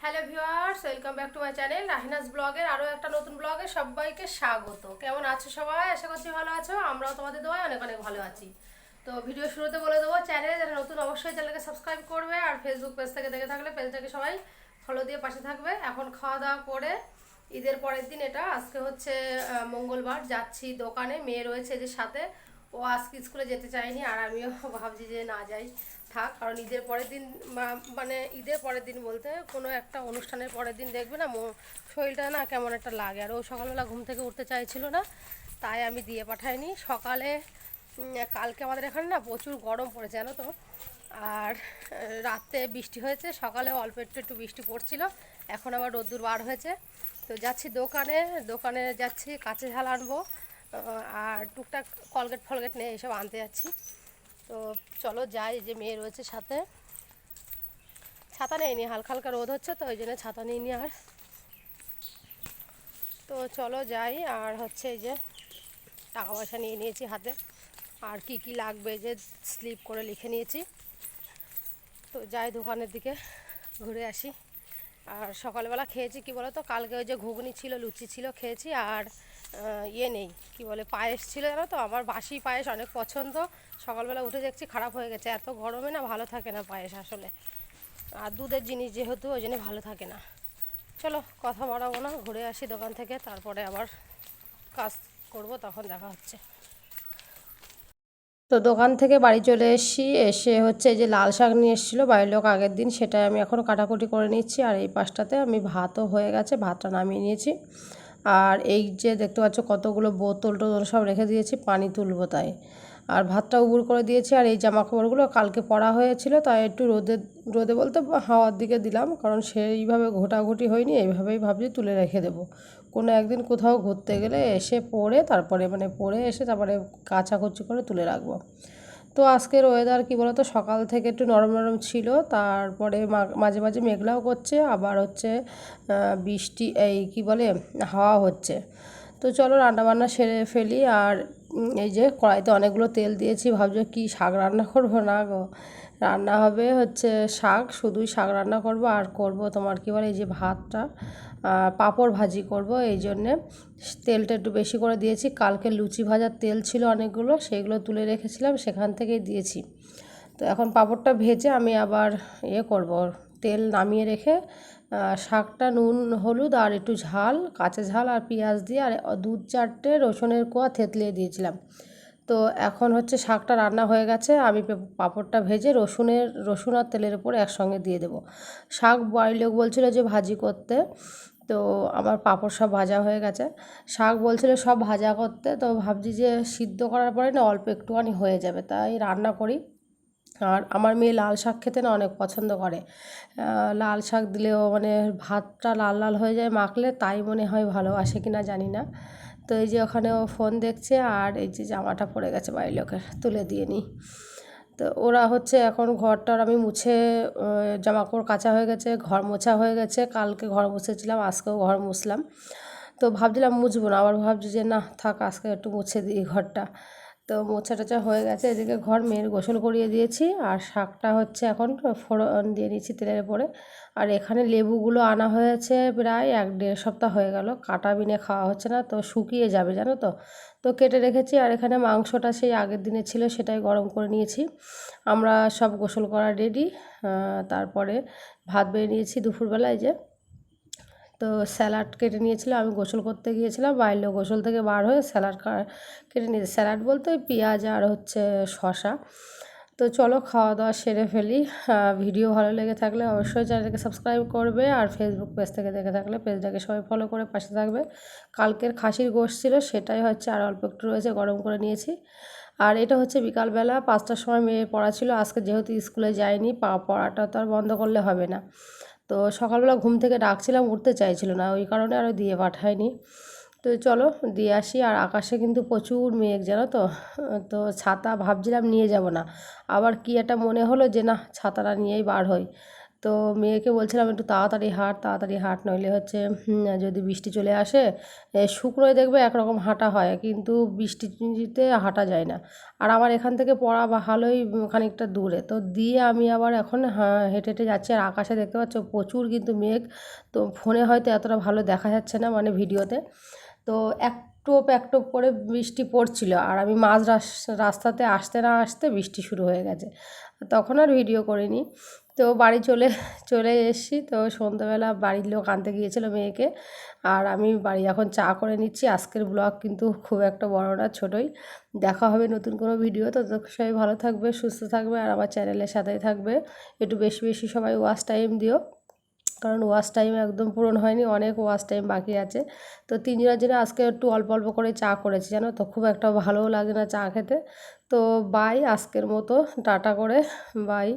Hello viewers, welcome back to my channel রাহিনাস ব্লগের আরও একটা নতুন ব্লগে সবাইকে স্বাগত। কেমন আছো সবাই? আশা করছি ভালো আছো। আমরাও তোমাদের দোয়ায় অনেক অনেক ভালো আছি। তো ভিডিও শুরুতে বলে দেবো, চ্যানেলে যারা নতুন অবশ্যই চ্যানেলকে সাবস্ক্রাইব করবে, আর ফেসবুক পেজ থেকে দেখে থাকলে পেজটাকে সবাই ফলো দিয়ে পাশে থাকবে। এখন খাওয়া দাওয়া করে ঈদের পরের দিন, এটা আজকে হচ্ছে মঙ্গলবার, যাচ্ছি দোকানে। মেয়ে রয়েছে যে সাথে, ও আজকে স্কুলে যেতে চায়নি, আর আমিও ভাবছি যে না যাই, থাক। কারণ ঈদের পরের দিন মানে ঈদের পরের দিন বলতে কোনো একটা অনুষ্ঠানের পরের দিন দেখবে না শরীরটা না কেমন একটা লাগে। আর ও সকালবেলা ঘুম থেকে উঠতে চাইছিল না, তাই আমি দিয়ে পাঠাইনি। সকালে কালকে আমাদের এখানে না প্রচুর গরম পড়েছে জানো তো। আর রাতে বৃষ্টি হয়েছে, সকালে অল্প একটু একটু বৃষ্টি পড়ছিল, এখন আবার রোদ্দুর বার হয়েছে। তো যাচ্ছি দোকানে, দোকানে যাচ্ছি কাঁচে ঝাল আনবো, আর টুকটাক কলগেট ফলগেট নিয়ে এইসব আনতে যাচ্ছি। তো চলো যাই, যে মেয়ে রয়েছে সাথে। ছাতা নেয়নি, হালকা হালকা রোদ হচ্ছে তো ওই জন্য ছাতা নিইনি আর। তো চলো যাই। আর হচ্ছে এই যে টাকা পয়সা নিয়ে নিয়েছি হাতে, আর কি কি লাগবে যে স্লিপ করে লিখে নিয়েছি। তো যাই দোকানের দিকে, ঘুরে আসি। আর সকালবেলা খেয়েছি কি বলো তো, কালকে ওই যে ঘুগনি ছিল, লুচি ছিল, খেয়েছি। আর ইয়ে নেই, কি বলে, পায়েস ছিল জানো তো। আমার বাসি পায়েস অনেক পছন্দ, সকালবেলা উঠে দেখছি খারাপ হয়ে গেছে। এত গরমে না ভালো থাকে না পায়েস আসলে, আর দুধের জিনিস যেহেতু ওই জন্য ভালো থাকে না। চলো কথা বাড়াবো না, ঘুরে আসি দোকান থেকে, তারপরে আবার কাজ করব, তখন দেখা হচ্ছে। তো দোকান থেকে বাড়ি চলে এসেছি, এসে হচ্ছে এই যে লাল শাক নিয়ে এসেছিলো বাড়ির লোক আগের দিন, সেটাই আমি এখন কাটাকুটি করে নিচ্ছি। আর এই পাশটাতে আমি ভাতও হয়ে গেছে, ভাতটা নামিয়ে নিয়েছি। আর এই যে দেখতে পাচ্ছ কতগুলো বোতল টোতল সব রেখে দিয়েছি, পানি তুলবো তাই। আর ভাতটা উবুর করে দিয়েছি। আর এই জামা কাপড়গুলো কালকে পরা হয়েছিল, তাই একটু রোদে রোদে বলতে হাওয়ার দিকে দিলাম, কারণ সেইভাবে ঘোটাঘুটি হয়নি, এইভাবেই ভাবছি তুলে রেখে দেবো। কোনো একদিন কোথাও ঘুরতে গেলে এসে পরে তারপরে পরে এসে তারপরে কাচাকুচি করে তুলে রাখবো। তো আজকের ওয়েদার কি বলতো, সকাল থেকে একটু নরম নরম ছিল, তারপরে মাঝে মাঝে মেঘলাও করছে, আবার হচ্ছে বৃষ্টি, এই কি বলে, হাওয়া হচ্ছে। তো চলো রান্নাবান্না সেরে ফেলি। আর এই যে কড়াইতে অনেকগুলো তেল দিয়েছি, ভাবছো কি শাক রান্না করবো, না গো, রান্না হবে হচ্ছে শাক, শুধুই শাক রান্না করব। আর করব তোমার কি বলে, এই যে ভাতটা, পাঁপড় ভাজি করব, এই জন্যে তেলটা একটু বেশি করে দিয়েছি। কালকে লুচি ভাজার তেল ছিল অনেকগুলো, সেইগুলো তুলে রেখেছিলাম, সেখান থেকেই দিয়েছি। তো এখন পাঁপড়টা ভেজে আমি আবার করব, তেল নামিয়ে রেখে শাকটা নুন হলুদ আর একটু ঝাল, কাঁচা ঝাল আর পেঁয়াজ দিয়ে, আর দু চারটে রসুনের কোয়া থেতলিয়ে দিয়েছিলাম। তো এখন হচ্ছে শাকটা রান্না হয়ে গেছে, আমি পাঁপড়টা ভেজে রসুন আর তেলের উপর একসঙ্গে দিয়ে দেবো। শাক বাড়ির লোক বলছিল যে ভাজি করতে, তো আমার পাঁপড় সব ভাজা হয়ে গেছে। শাক বলছিল সব ভাজা করতে, তো ভাবছি যে সিদ্ধ করার পরে না অল্প একটুখানি হয়ে যাবে, তাই রান্না করি। আর আমার মেয়ে লাল শাক খেতে না অনেক পছন্দ করে, লাল শাক দিলেও ভাতটা লাল লাল হয়ে যায় মাখলে, তাই মনে হয় ভালোবাসে কিনা জানি না। তো এই যে ওখানে ও ফোন দেখছে, আর এই যে জামাটা পড়ে গেছে বাড়ির লোকের, তুলে দিয়ে নিই। তো ওরা হচ্ছে এখন ঘরটার আমি মুছে, জামাকাপড় কাচা হয়ে গেছে, ঘর মোছা হয়ে গেছে, কালকে ঘর মুছেছিলাম, আজকেও ঘর মুছলাম। তো ভাবছিলাম মুছবো না, আবার ভাবছি যে না থাক, আজকে একটু মুছে দিই ঘরটা। তো মোছা টোছা হয়ে গেছে, এদিকে ঘর মেয়ের গোসল করিয়ে দিয়েছি। আর শাকটা হচ্ছে এখন ফোড়ন দিয়ে নিচ্ছি তেলের উপরে। আর এখানে লেবুগুলো আনা হয়েছে প্রায় 1-1.5 সপ্তাহ হয়ে গেল, কাটা বিনে খাওয়া হচ্ছে না, তো শুকিয়ে যাবে জানো তো। তো কেটে রেখেছি। আর এখানে মাংসটা সেই আগের দিনে ছিল, সেটাই গরম করে নিয়েছি। আমরা সব গোসল করা রেডি। তারপরে ভাত বেড়ে নিয়েছি দুপুরবেলায়, যে তো স্যালাড কেটে নিয়েছিলাম, আমি গোসল করতে গিয়েছিলাম, বাইরে গোসল থেকে বার হয়ে স্যালাড কেটে নিয়েছি। স্যালাড বলতে ওই পেঁয়াজ আর হচ্ছে শসা। তো চলো খাওয়া দাওয়া সেরে ফেলি। ভিডিও ভালো লেগে থাকলে অবশ্যই চ্যানেলকে সাবস্ক্রাইব করবে, আর ফেসবুক পেজ থেকে দেখে থাকলে পেজটাকে সবাই ফলো করে পাশে থাকবে। কালকের খাসির গোশত ছিল, সেটাই হচ্ছে আর অল্প একটু রয়েছে, গরম করে নিয়েছি। আর এটা হচ্ছে বিকালবেলা 5টার সময় মেয়ের পড়া ছিল, আজকে যেহেতু স্কুলে যায়নি, পড়াটা তো আর বন্ধ করলে হবে না। তো সকালবেলা ঘুম থেকে ডাকছিলাম, উঠতে চাইছিল না, ওই কারণে আরও দিয়ে পাঠায়নি। তো চলো দিয়ে আসি। আর আকাশে কিন্তু প্রচুর মেঘ জানো তো। তো ছাতা ভাবছিলাম নিয়ে যাব না, আবার কি একটা মনে হলো যে না ছাতাটা নিয়েই বার হই। তো মেয়েকে বলছিলাম একটু তাড়াতাড়ি হাঁট নইলে হচ্ছে যদি বৃষ্টি চলে আসে শুকনোয় দেখবে একরকম হাঁটা হয় কিন্তু বৃষ্টিতে হাঁটা যায় না। আর আমার এখান থেকে পড়া ভালোই খানিকটা দূরে, তো দিয়ে আমি আবার এখন হেঁটে হেঁটে যাচ্ছি। আর আকাশে দেখতে পাচ্ছ প্রচুর কিন্তু মেঘ, তো ফোনে হয়তো এতটা ভালো দেখা যাচ্ছে না মানে ভিডিওতে। তো এক টোপ এক টোপ করে বৃষ্টি পড়ছিল আর আমি মাঝ রাস্তাতে আসতে না আসতে বৃষ্টি শুরু হয়ে গেছে, তখন আর ভিডিও করিনি। তো বাড়ি চলে এসেছি। তো সন্ধ্যাবেলা বাড়ির লোক আনতে গিয়েছিল মেয়েকে, আর আমি বাড়ি এখন চা করে নিচ্ছি। আজকের ব্লগ কিন্তু খুব একটা বড় না, ছোটোই। দেখা হবে নতুন কোনো ভিডিও। তো সবাই ভালো থাকবে, সুস্থ থাকবে, আর আমার চ্যানেলের সাথেই থাকবে। একটু বেশি বেশি সবাই ওয়াচ টাইম দিও, কারণ ওয়াচ টাইম একদম পূরণ হয়নি, অনেক ওয়াচ টাইম বাকি আছে। তো তিনজনের জন্য আজকে একটু অল্প অল্প করে চা করেছি, জানো তো খুব একটা ভালোও লাগে না চা খেতে। তো বাই, আজকের মতো টাটা করে বাই।